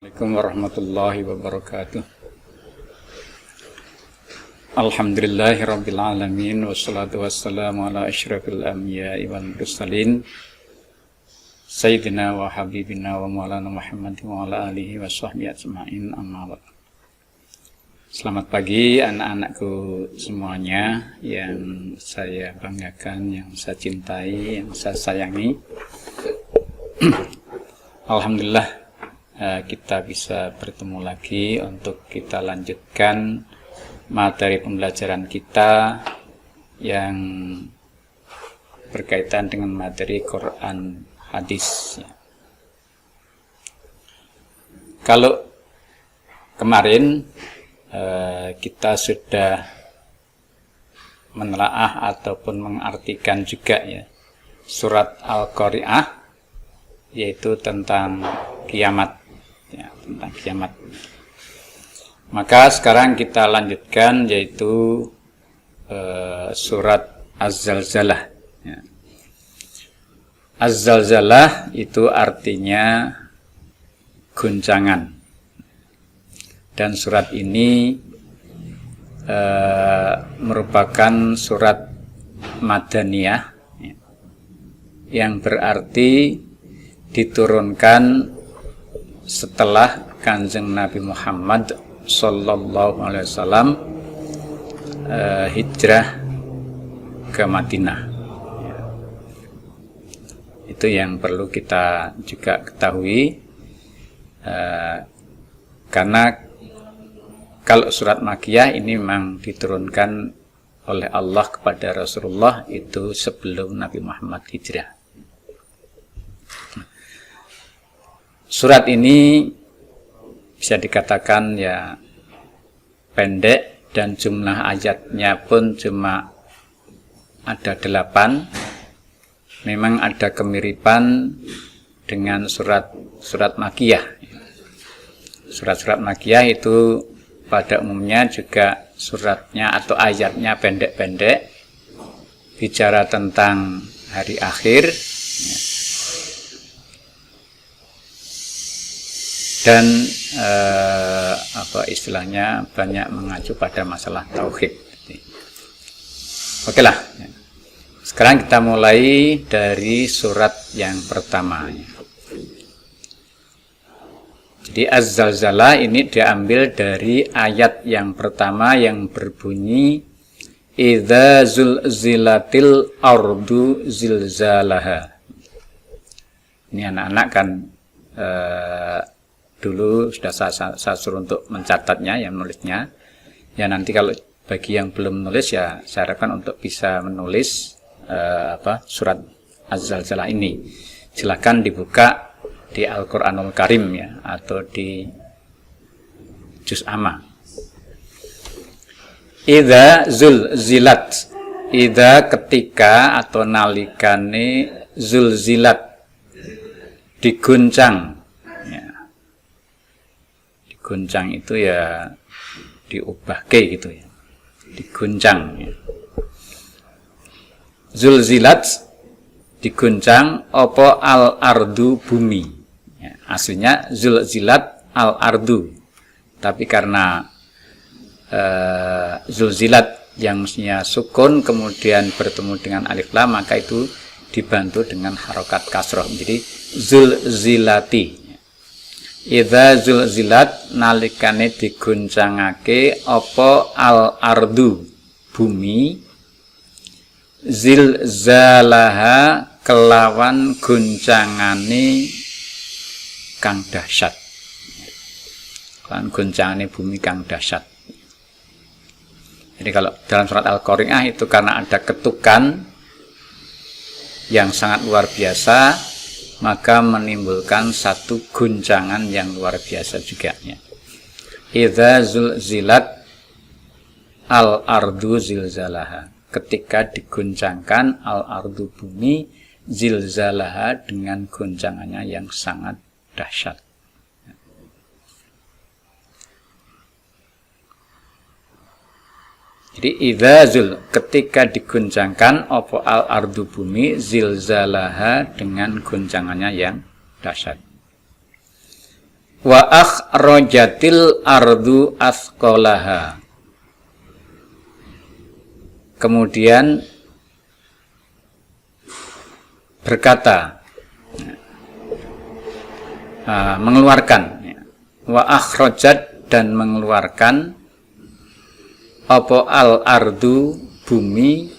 Assalamualaikum warahmatullahi wabarakatuh. Alhamdulillahirabbil alamin wassalatu wassalamu ala asyrafil anbiya'i wal mursalin sayyidina wa habibina wa maulana Muhammadin wa ala alihi wa sahbihi ajma'in, amma ba'd. Selamat pagi anak-anakku semuanya yang saya banggakan, yang saya cintai, yang saya sayangi. Alhamdulillah kita bisa bertemu lagi untuk kita lanjutkan materi pembelajaran kita yang berkaitan dengan materi Quran hadis. Kalau kemarin kita sudah menelaah ataupun mengartikan juga ya surat Al-Qari'ah, yaitu tentang kiamat. Tentang kiamat. Maka sekarang kita lanjutkan yaitu surat Az-Zalzalah. Az-Zalzalah itu artinya guncangan. Dan surat ini merupakan surat Madaniyah yang berarti diturunkan setelah Kanjeng Nabi Muhammad sallallahu alaihi wasallam hijrah ke Madinah. Itu yang perlu kita juga ketahui, karena kalau surat Makkiyah ini memang diturunkan oleh Allah kepada Rasulullah itu sebelum Nabi Muhammad hijrah. Surat ini bisa dikatakan ya pendek dan jumlah ayatnya pun cuma ada 8. Memang ada kemiripan dengan surat Makkiyah. Surat-surat Makkiyah itu pada umumnya juga suratnya atau ayatnya pendek-pendek, bicara tentang hari akhir. Dan istilahnya banyak mengacu pada masalah tauhid. Oke lah. Sekarang kita mulai dari surat yang pertama. Jadi Az-Zalzalah ini diambil dari ayat yang pertama yang berbunyi Idza zulzilatil ardu zilzalaha. Ini anak-anak kan dulu sudah saya suruh untuk mencatatnya, yang menulisnya. Ya nanti kalau bagi yang belum menulis ya saya harapkan untuk bisa menulis surat Az-Zalzalah ini. Silakan dibuka di Al-Qur'anul Karim ya, atau di Juz Amma. Idza zulzilat. Idza ketika atau nalikane zulzilat diguncang. Guncang itu ya diubahke gitu ya, diguncang ya. Zulzilat diguncang apa al-ardu bumi ya, aslinya zulzilat al-ardu, tapi karena zulzilat yang mestinya sukun kemudian bertemu dengan alif lam, maka itu dibantu dengan harokat kasroh menjadi zulzilati. Idza zulzilat nalikane diguncangake apa al-ardu bumi zilzalaha kelawan guncangane kang dahsyat. Kelawan guncangane bumi kang dahsyat. Jadi kalau dalam surat Al-Qari'ah itu karena ada ketukan yang sangat luar biasa, maka menimbulkan satu guncangan yang luar biasa juga ya. Idza zulzilat al-ardu zilzalaha, ketika diguncangkan al-ardu bumi zilzalaha dengan guncangannya yang sangat dahsyat. Jadi idza ketika diguncangkan apa al-ardu bumi zilzalaha dengan guncangannya yang dahsyat. Wa akhrajatil ardu athqalaha. Kemudian berkata, mengeluarkan, wa akhrajat, dan mengeluarkan apa al ardu, bumi,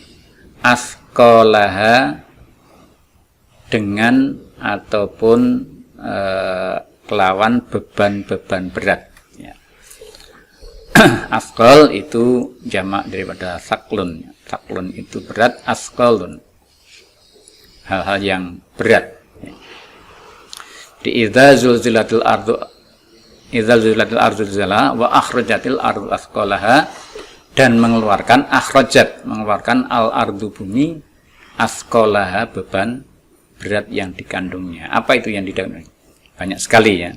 athqalaha, dengan ataupun kelawan beban-beban berat. Ya. Athqal itu jamak daripada thaklun. Thaklun itu berat, athqalun hal-hal yang berat. Ya. Di idza zulzilatil ardu zilzalaha wa akhrajatil ardu athqalaha, dan mengeluarkan akhrajat, mengeluarkan al ardu, bumi, athqalaha, beban berat yang dikandungnya. Apa itu yang dikandungnya? Banyak sekali ya.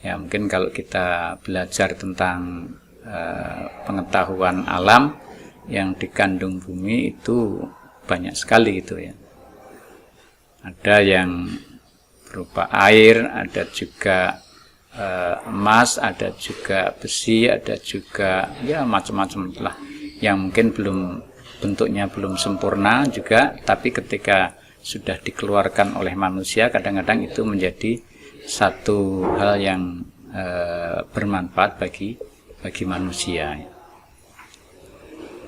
Ya mungkin kalau kita belajar tentang pengetahuan alam, yang dikandung bumi itu banyak sekali itu ya. Ada yang berupa air, ada juga emas, ada juga besi, ada juga ya macam-macam lah yang mungkin bentuknya belum sempurna juga, tapi ketika sudah dikeluarkan oleh manusia kadang-kadang itu menjadi satu hal yang bermanfaat bagi manusia.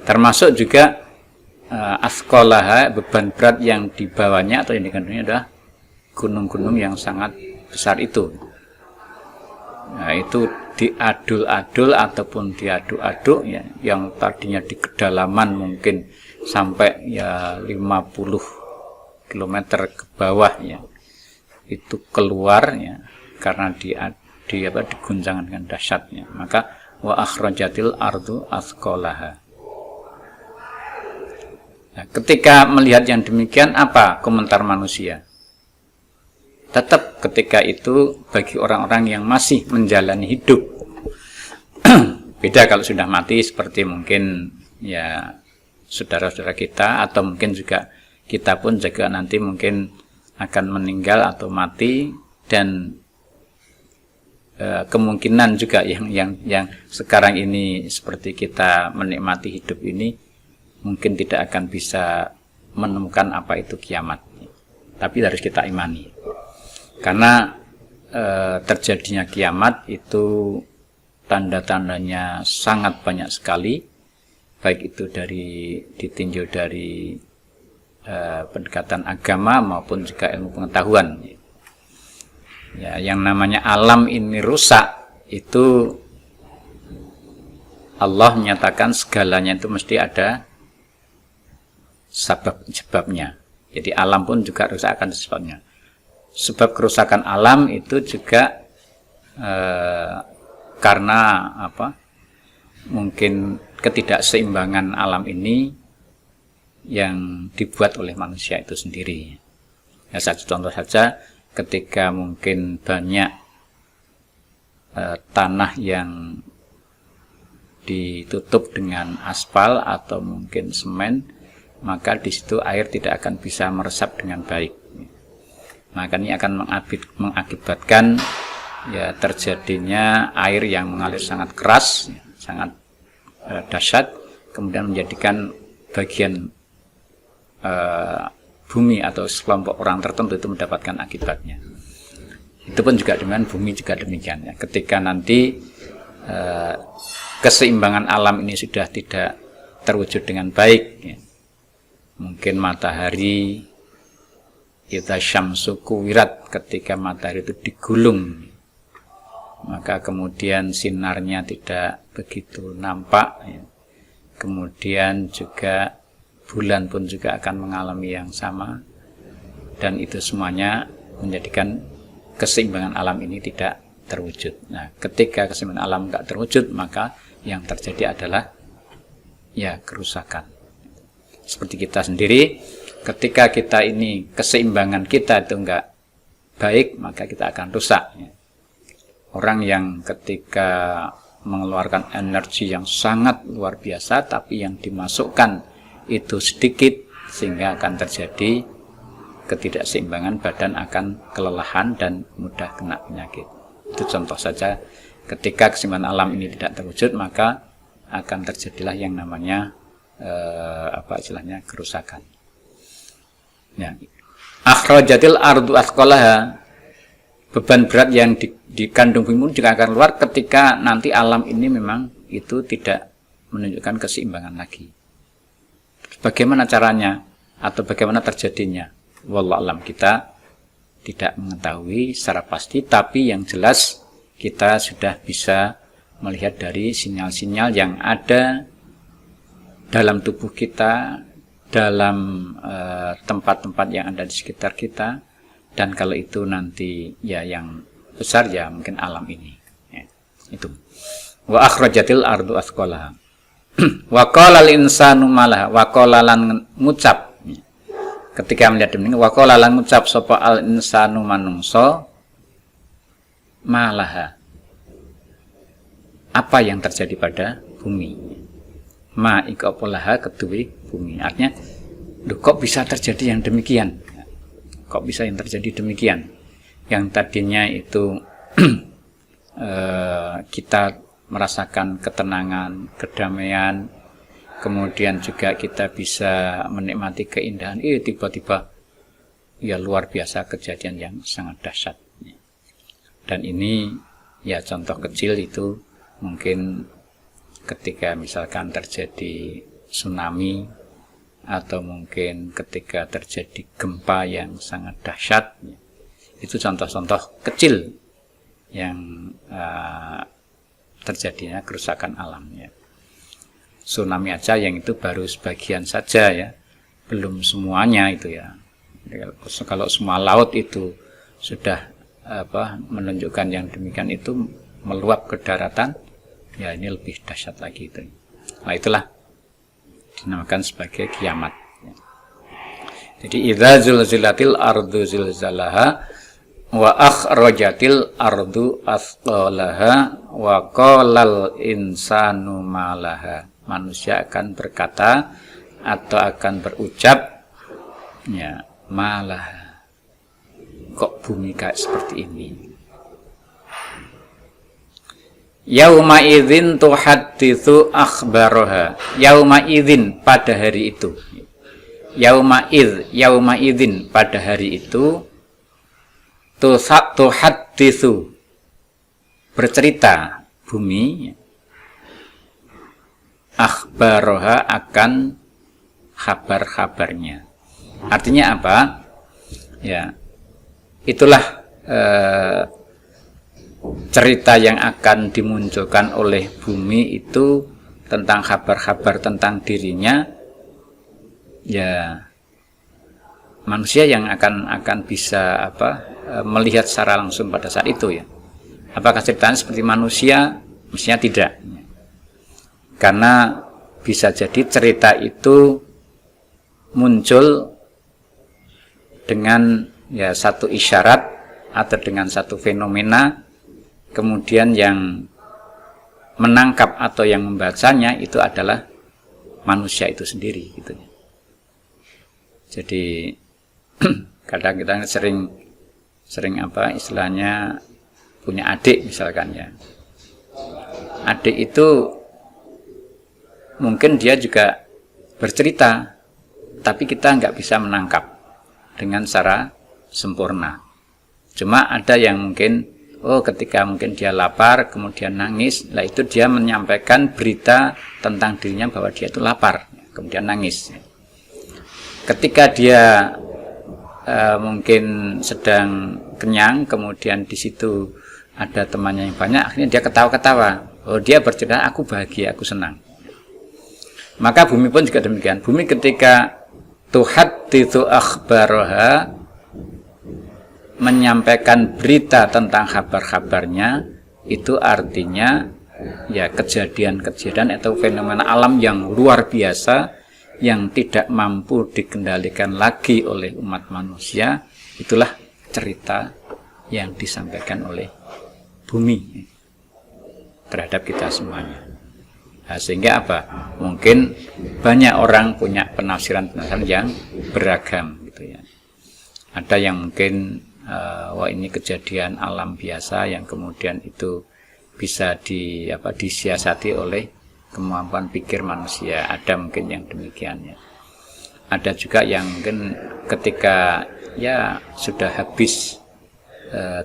Termasuk juga athqalaha, beban berat yang dibawanya atau yang dikandungnya adalah gunung-gunung yang sangat besar itu. Nah, itu diadul-adul ataupun diaduk-aduk ya, yang tadinya di kedalaman mungkin sampai ya 50 km ke bawah ya, itu keluar ya karena diguncangkan dengan dahsyatnya. Maka wa akhrajatil ardu athqalaha. Nah, ketika melihat yang demikian, apa komentar manusia? Tetap ketika itu bagi orang-orang yang masih menjalani hidup. Beda kalau sudah mati, seperti mungkin ya saudara-saudara kita, atau mungkin juga kita pun juga nanti mungkin akan meninggal atau mati, dan kemungkinan juga yang sekarang ini seperti kita menikmati hidup ini mungkin tidak akan bisa menemukan apa itu kiamat. Tapi harus kita imani. Karena terjadinya kiamat itu tanda-tandanya sangat banyak sekali, baik itu ditinjau dari pendekatan agama maupun juga ilmu pengetahuan. Ya, yang namanya alam ini rusak itu Allah menyatakan segalanya itu mesti ada sebabnya. Jadi alam pun juga rusak akan sebabnya. Sebab kerusakan alam itu juga karena apa? Mungkin ketidakseimbangan alam ini yang dibuat oleh manusia itu sendiri. Ya, satu contoh saja, ketika mungkin banyak tanah yang ditutup dengan aspal atau mungkin semen, maka di situ air tidak akan bisa meresap dengan baik. Maka ini akan mengakibatkan ya terjadinya air yang mengalir sangat keras, sangat dahsyat, kemudian menjadikan bagian bumi atau sekelompok orang tertentu itu mendapatkan akibatnya. Itu pun juga dengan bumi juga demikian ya. Ketika nanti keseimbangan alam ini sudah tidak terwujud dengan baik ya. Mungkin matahari, idza syamsu kuwirat, ketika matahari itu digulung, maka kemudian sinarnya tidak begitu nampak ya. Kemudian juga bulan pun juga akan mengalami yang sama, dan itu semuanya menjadikan keseimbangan alam ini tidak terwujud. Nah, ketika keseimbangan alam tidak terwujud, maka yang terjadi adalah ya kerusakan. Seperti kita sendiri, ketika kita ini keseimbangan kita itu enggak baik, maka kita akan rusak. Orang yang ketika mengeluarkan energi yang sangat luar biasa, tapi yang dimasukkan itu sedikit, sehingga akan terjadi ketidakseimbangan, badan akan kelelahan dan mudah kena penyakit. Itu contoh saja, ketika keseimbangan alam ini tidak terwujud, maka akan terjadilah yang namanya kerusakan. Ya. Akhrajatil ardu athqalaha, beban berat yang dikandung bumi juga akan keluar ketika nanti alam ini memang itu tidak menunjukkan keseimbangan lagi. Bagaimana caranya atau bagaimana terjadinya? Wallahu alam, kita tidak mengetahui secara pasti, tapi yang jelas kita sudah bisa melihat dari sinyal-sinyal yang ada dalam tubuh kita, dalam tempat-tempat yang ada di sekitar kita, dan kalau itu nanti ya yang besar ya mungkin alam ini. Ya, itu. Wa akhrajatil ardu athqalaha. Wa qala al insanu malaha, wa qala lan ngucap. Ketika melihat demikian, wa qala lan ngucap sapa al insanu manungsa malaha. Apa yang terjadi pada bumi? Ma ikopolaha, kedua bumi. Artinya, kok bisa terjadi yang demikian? Kok bisa yang terjadi demikian? Yang tadinya itu kita merasakan ketenangan, kedamaian, kemudian juga kita bisa menikmati keindahan. Tiba-tiba ya luar biasa, kejadian yang sangat dahsyat. Dan ini ya contoh kecil itu mungkin ketika misalkan terjadi tsunami, atau mungkin ketika terjadi gempa yang sangat dahsyat. Itu contoh-contoh kecil yang terjadinya kerusakan alamnya. Tsunami aja yang itu baru sebagian saja ya, belum semuanya itu ya. Kalau semua laut itu sudah menunjukkan yang demikian, itu meluap ke daratan, ya ini lebih dahsyat lagi itu. Nah itulah dinamakan sebagai kiamat. Jadi idza zulzilatil ardu zilzalaha wa akhrajatil ardu athqalaha wa qalal insanu malaha. Manusia akan berkata atau akan berucap, ya malaha, kok bumi kayak seperti ini. Yauma idzin tuhadditsu akhbaraha. Yauma idzin, pada hari itu. Yauma idzin, pada hari itu. Tuhadditsu, bercerita bumi. Akhbaraha, akan kabar-kabarnya. Artinya apa? Ya, itulah cerita yang akan dimunculkan oleh bumi itu tentang kabar-kabar tentang dirinya. Ya, manusia yang akan bisa melihat secara langsung pada saat itu ya. Apakah ceritanya seperti manusia? Mestinya tidak. Karena bisa jadi cerita itu muncul dengan ya satu isyarat atau dengan satu fenomena, kemudian yang menangkap atau yang membacanya itu adalah manusia itu sendiri gitu. Jadi kadang kita sering istilahnya punya adik misalkan ya. Adik itu mungkin dia juga bercerita, tapi kita nggak bisa menangkap dengan secara sempurna. Cuma ada yang mungkin ketika mungkin dia lapar, kemudian nangis, lah itu dia menyampaikan berita tentang dirinya bahwa dia itu lapar, kemudian nangis. Ketika dia mungkin sedang kenyang, kemudian di situ ada temannya yang banyak, akhirnya dia ketawa-ketawa. Dia bercerita, aku bahagia, aku senang. Maka bumi pun juga demikian. Bumi ketika tuhadditsu akhbaraha, menyampaikan berita tentang kabar-kabarnya, itu artinya ya kejadian-kejadian atau fenomena alam yang luar biasa yang tidak mampu dikendalikan lagi oleh umat manusia. Itulah cerita yang disampaikan oleh bumi terhadap kita semuanya. Nah, sehingga apa? Mungkin banyak orang punya penafsiran yang beragam gitu ya. Ada yang mungkin wah ini kejadian alam biasa yang kemudian itu bisa disiasati oleh kemampuan pikir manusia. Ada mungkin yang demikian ya. Ada juga yang mungkin ketika ya sudah habis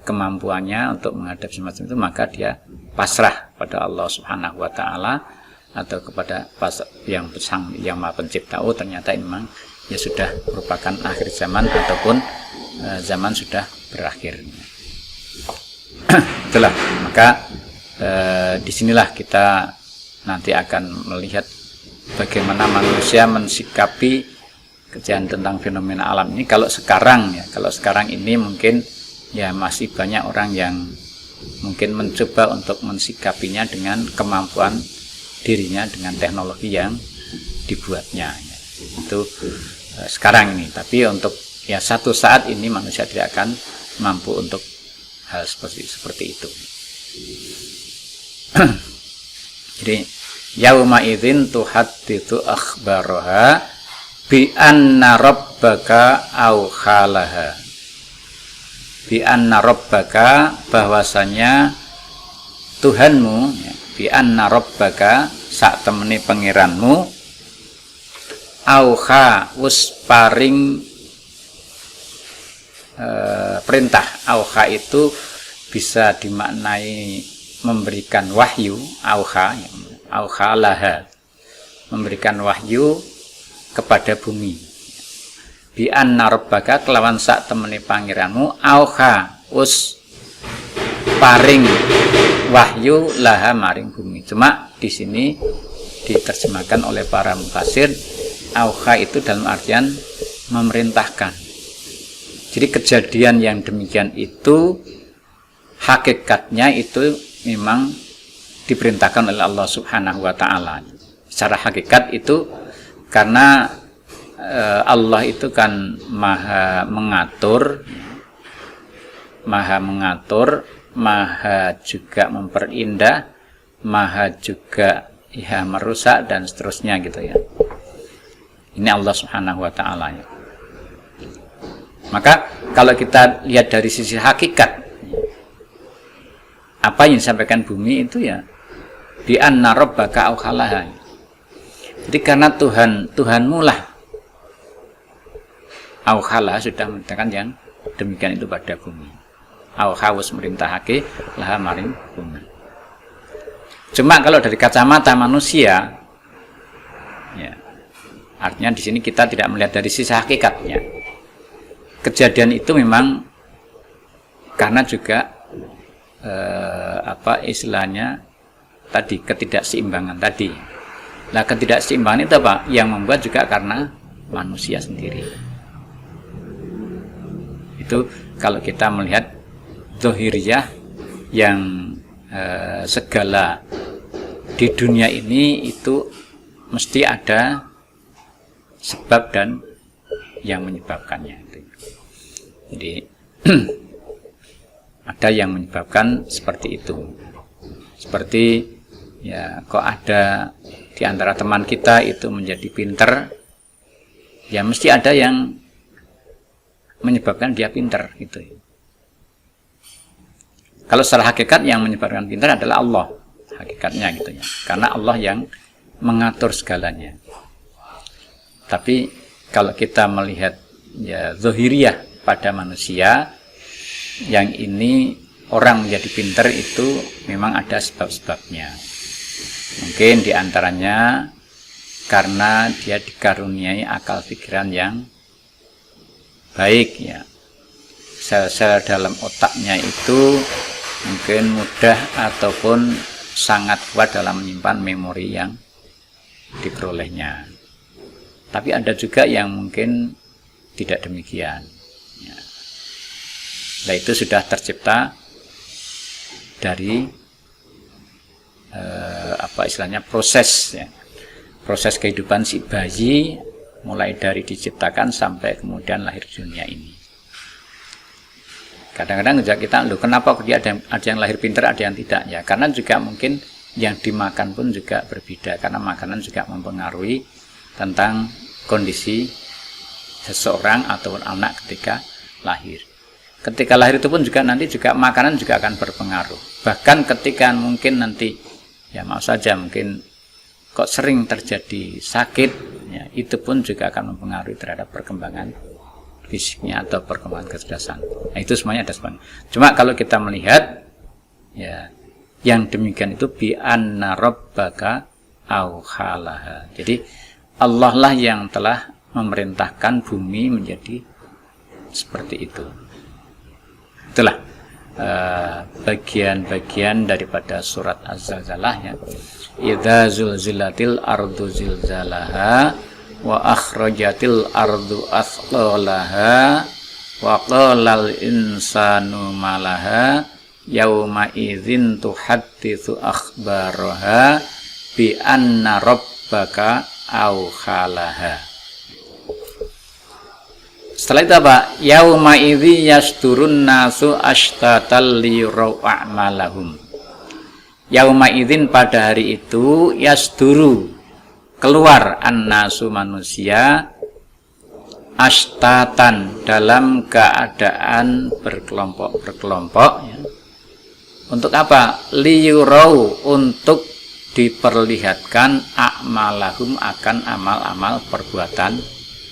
kemampuannya untuk menghadapi semacam itu, maka dia pasrah pada Allah Subhanahu wa taala atau kepada yang Maha Pencipta. Oh, ternyata ini memang ya sudah merupakan akhir zaman ataupun zaman sudah berakhir. Itulah, maka disinilah kita nanti akan melihat bagaimana manusia mensikapi kejadian tentang fenomena alam ini. Kalau sekarang ini mungkin ya masih banyak orang yang mungkin mencoba untuk mensikapinya dengan kemampuan dirinya dengan teknologi yang dibuatnya ya. Itu sekarang ini, tapi untuk ya satu saat ini manusia tidak akan mampu untuk hal seperti itu. Jadi yauma idzin tuhadditsu akhbaraha bi anna rabbaka auhalaha. Bi anna rabbaka, bahwasanya Tuhanmu ya, bi anna rabbaka sak temene pangeranmu auha wis paring perintah. Auha itu bisa dimaknai memberikan wahyu, auha laha, memberikan wahyu kepada bumi. Bi anna rabbaka kelawan sak temene pangeranmu auha us paring wahyu laha maring bumi. Cuma di sini diterjemahkan oleh para mufassir auha itu dalam artian memerintahkan. Jadi kejadian yang demikian itu hakikatnya itu memang diperintahkan oleh Allah Subhanahu wa taala. Secara hakikat itu karena Allah itu kan maha mengatur, maha juga memperindah, maha juga ya merusak dan seterusnya gitu ya. Ini Allah Subhanahu wa taala ya. Maka kalau kita lihat dari sisi hakikat, apa yang disampaikan bumi itu ya bi anna rabbaka auhalaha. Jadi karena Tuhanmu lah auhala sudah memerintahkan yang demikian itu pada bumi. Auha wis merintahake laha maring bumi. Cuma kalau dari kacamata manusia ya, artinya di sini kita tidak melihat dari sisi hakikatnya. Kejadian itu memang karena juga istilahnya tadi ketidakseimbangan tadi. Nah, ketidakseimbangan itu apa? Yang membuat juga karena manusia sendiri. Itu kalau kita melihat zahiriyah yang segala di dunia ini itu mesti ada sebab dan yang menyebabkannya. Jadi ada yang menyebabkan seperti itu. Seperti ya kok ada di antara teman kita itu menjadi pinter, ya mesti ada yang menyebabkan dia pinter gitu. Kalau secara hakikat yang menyebabkan pinter adalah Allah, hakikatnya gitu ya. Karena Allah yang mengatur segalanya. Tapi kalau kita melihat ya zahiriyah pada manusia, yang ini orang menjadi pinter itu memang ada sebab-sebabnya. Mungkin diantaranya karena dia dikaruniai akal pikiran yang baik ya. Sel-sel dalam otaknya itu mungkin mudah ataupun sangat kuat dalam menyimpan memori yang diperolehnya. Tapi ada juga yang mungkin tidak demikian. Ya. Nah, itu sudah tercipta dari istilahnya proses ya. Proses kehidupan si bayi mulai dari diciptakan sampai kemudian lahir dunia ini. Kadang-kadang kita, loh kenapa dia ada yang lahir pintar, ada yang tidak ya? Karena juga mungkin yang dimakan pun juga berbeda, karena makanan juga mempengaruhi tentang kondisi seseorang atau anak ketika lahir. ketika lahir itu pun juga nanti juga makanan juga akan berpengaruh. Bahkan ketika mungkin nanti ya maaf saja mungkin kok sering terjadi sakit, ya, itu pun juga akan mempengaruhi terhadap perkembangan fisiknya atau perkembangan kecerdasan. Nah, itu semuanya ada sebabnya. Cuma kalau kita melihat ya yang demikian itu bi anna rabbaka auhalaha. Jadi Allah lah yang telah memerintahkan bumi menjadi seperti itu. Itulah bagian-bagian daripada surat Az-Zalzalah ya. Idza zulzilatil ardu zilzalaha wa akhrajatil ardu athqalaha wa qalal insanu malaha yauma idzin tuhadditsu akhbaraha bi anna rabbaka auhalaha. Setelah itu apa? Yauma idzi yasturun nasu ashtatal liyurau a'malahum. Yauma idzin pada hari itu yasduru keluar annasu manusia ashtatan dalam keadaan berkelompok-berkelompok ya. Untuk apa? Liyurau untuk diperlihatkan a'malahum akan amal-amal perbuatan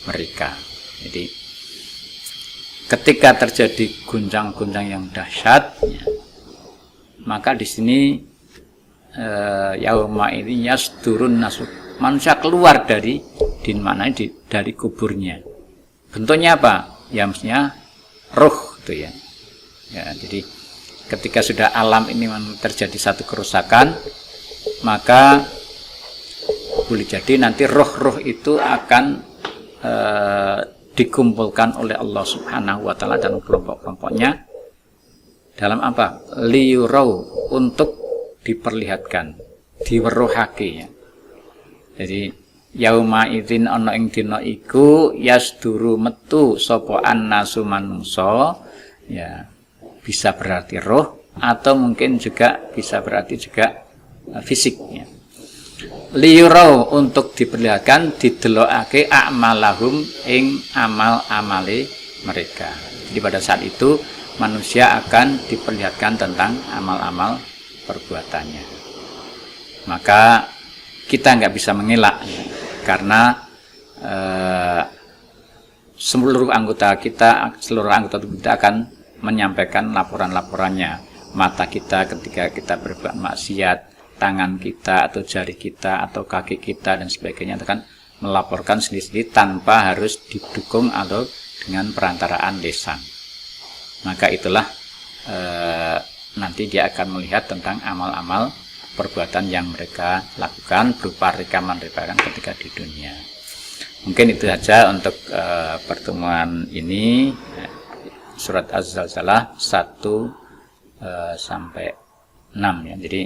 mereka. Jadi ketika terjadi guncang-guncang yang dahsyat, ya, maka di sini yauma ini yasdurun nasu, manusia keluar dari dari kuburnya. Bentuknya apa? Ya mestinya ruh itu ya. Ya, jadi ketika sudah alam ini terjadi satu kerusakan, maka boleh jadi nanti roh-roh itu akan dikumpulkan oleh Allah Subhanahu wa taala dalam kelompok-kelompoknya dalam apa? Liyurau, untuk diperlihatkan, diweruhake ya. Jadi yauma idzin ana ing dina iku yasduru metu sapa annasu manungsa ya, bisa berarti roh atau mungkin juga bisa berarti juga fisik ya. Liyurau, untuk diperlihatkan, didelokake a'malahum ing amal-amale mereka. Jadi pada saat itu manusia akan diperlihatkan tentang amal-amal perbuatannya. Maka kita nggak bisa mengelak ya, karena seluruh anggota tubuh kita akan menyampaikan laporan-laporannya. Mata kita ketika kita berbuat maksiat, tangan kita atau jari kita atau kaki kita dan sebagainya akan melaporkan sendiri-sendiri tanpa harus didukung atau dengan perantaraan lisan. Maka itulah nanti dia akan melihat tentang amal-amal perbuatan yang mereka lakukan berupa rekaman ketika di dunia. Mungkin itu saja untuk pertemuan ini, surat Az-Zalzalah 1 sampai 6 ya. Jadi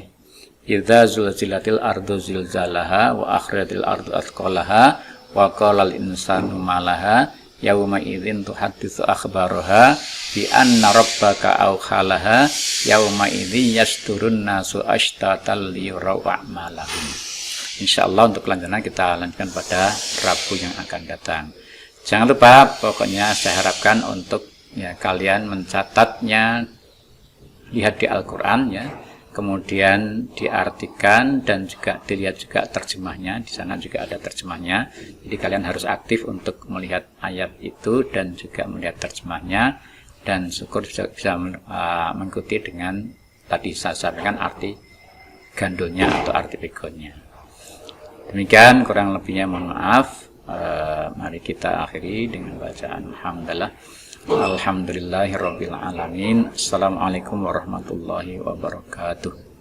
idza zulzilatil ardu zilzalaha wa akhrajatil ardu athqalaha wa qalal insanu malaha yauma idzin tuhadditsu akhbaraha bi anna rabbaka auhalaha yauma idzi yasturun nasu ashtatal liyurau a'malahum. Insyaallah untuk kelanjutan kita lanjutkan pada Rabu yang akan datang. Jangan lupa, pokoknya saya harapkan untuk ya kalian mencatatnya, lihat di Al-Qur'an ya. Kemudian diartikan dan juga dilihat juga terjemahnya. Di sana juga ada terjemahnya. Jadi kalian harus aktif untuk melihat ayat itu dan juga melihat terjemahnya, dan syukur bisa mengikuti dengan tadi saya sampaikan arti gandulnya atau arti backgroundnya. Demikian kurang lebihnya mohon maaf. Mari kita akhiri dengan bacaan hamdalah. Alhamdulillahirabbil alamin. Assalamualaikum warahmatullahi wabarakatuh.